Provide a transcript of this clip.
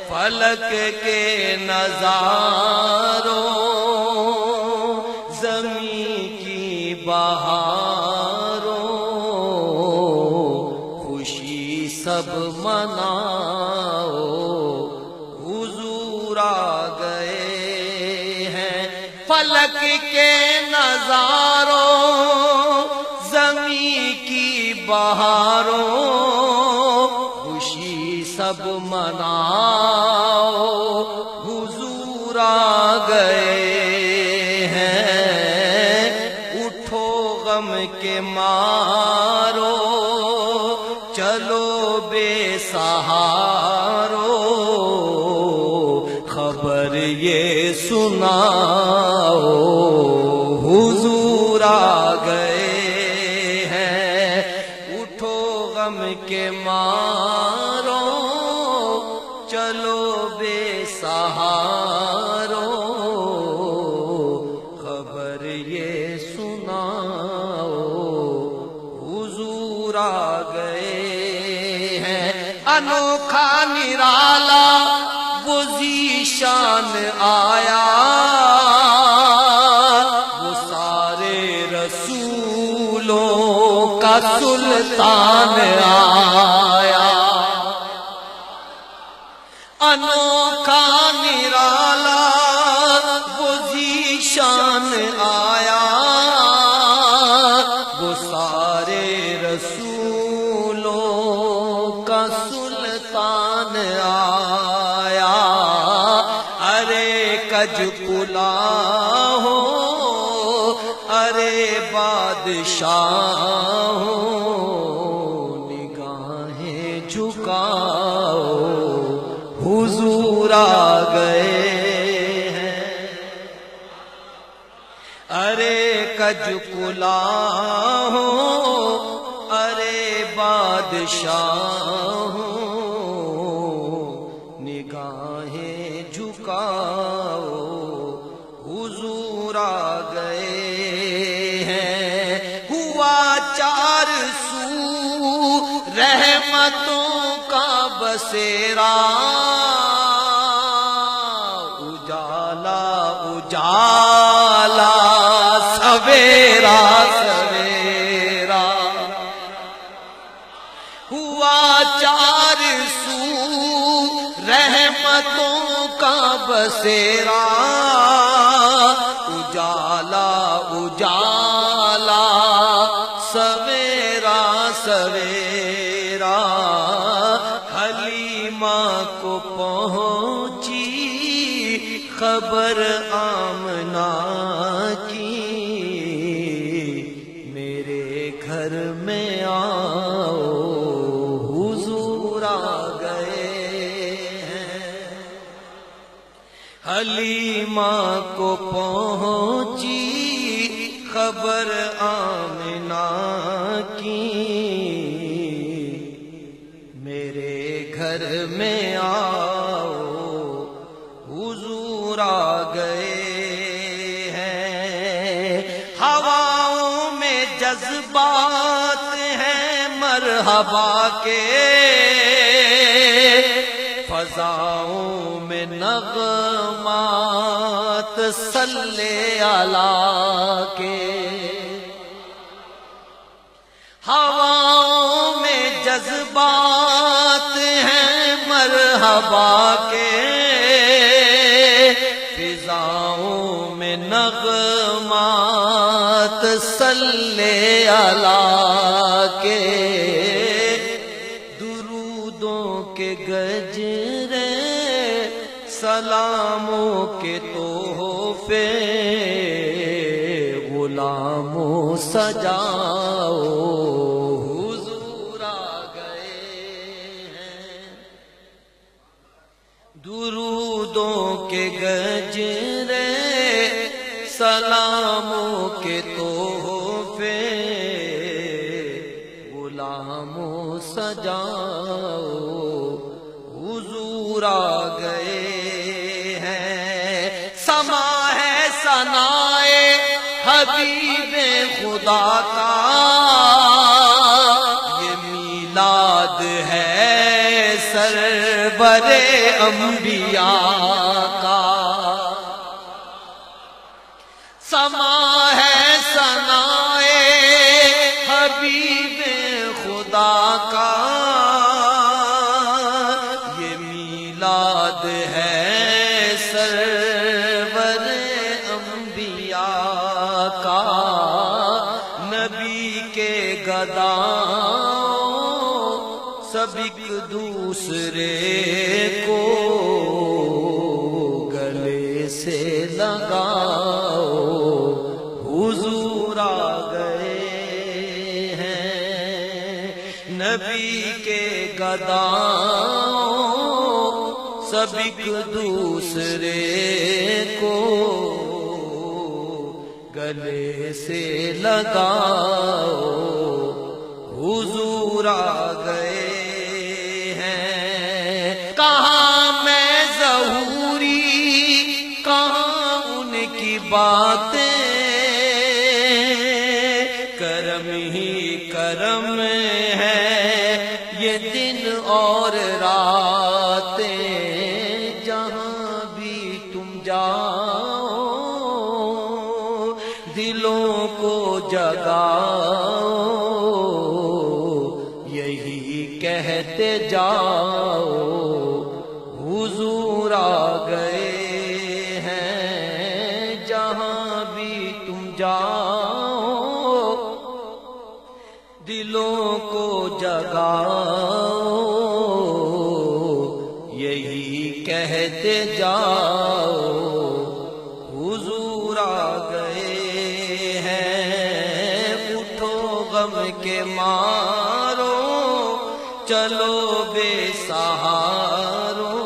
فلک کے نظاروں زمین کی بہاروں خوشی سب مناؤ حضور آ گئے ہیں فلک کے نظاروں زمین کی بہاروں خوشی سب مناؤ حضور آ گئے ہیں اٹھو غم کے مارو چلو بے سہارو خبر یہ سناؤ حضور آ گئے ہیں اٹھو غم کے مارو چلو بے سہارو خبر یہ سناؤ حضور آ گئے ہیں انوکھا نرالا وہ ذیشان آیا وہ سارے رسولوں کا سلطان آیا انوکھا نرالا وہ ذیشان آیا وہ سارے رسولوں کا سلطان آیا ارے کج کلا ہو ارے بادشاہ ہو نگاہیں جھکاؤ حضور آ گئے ہیں ارے کج کلا ہو ارے بادشاہ ہو نگاہیں جھکاؤ حضور آ گئے ہیں ہوا چار سو رحمتوں کا بسیرا اجالا اجالا سویرا سویرا ہوا چار سو رحمتوں کا بسیرا اجالا اجالا سویرا سویرا حلیمہ کو پہنچی خبر آمنہ کی میرے گھر میں آؤ حضور آ گئے ہیں حلیمہ کو پہنچی خبر آمنہ کی میرے گھر میں آؤ حضور آ گئے ہیں ہواؤں میں جذبات ہیں مرحبا کے فضاؤں میں نغمات صلی اللہ کے ہواؤں میں جذبات ہیں مرحبا کے فضاؤں میں نغمات صلی اللہ کے درودوں کے گجرے سلاموں کے تحفے غلاموں سجاؤ حضور آ گئے ہیں درودوں کے گجرے سلاموں کے تحفے غلاموں سجاؤ حضور آ گئے ہیں سما ہے ثنائے حبیب خدا کا یہ میلاد ہے سرور انبیاء کا، سما ہے ثنائے حبیب خدا کا، یہ میلاد ہے سرور انبیاء کا، نبی کے گداؤں سب ایک دوسرے کو گلے سے لگاؤ، حضور آ گئے ہیں، نبی کے گداؤں سب ایک دوسرے کو گلے سے لگاؤ، حضور آ گئے ہیں۔ کہاں میں ظہوری، کہاں ان کی باتیں، کرم ہی کرم ہے یہ دن اور راتیں، جہاں بھی تم جاؤ دلوں کو جگاؤ، یہی کہتے جاؤ، حضور آ گئے ہیں، جہاں بھی تم جاؤ دلوں کو جگاؤ، یہی کہتے جاؤ، حضور آ گئے ہیں۔ اٹھو غم کے مارو، چلو بے سہارو،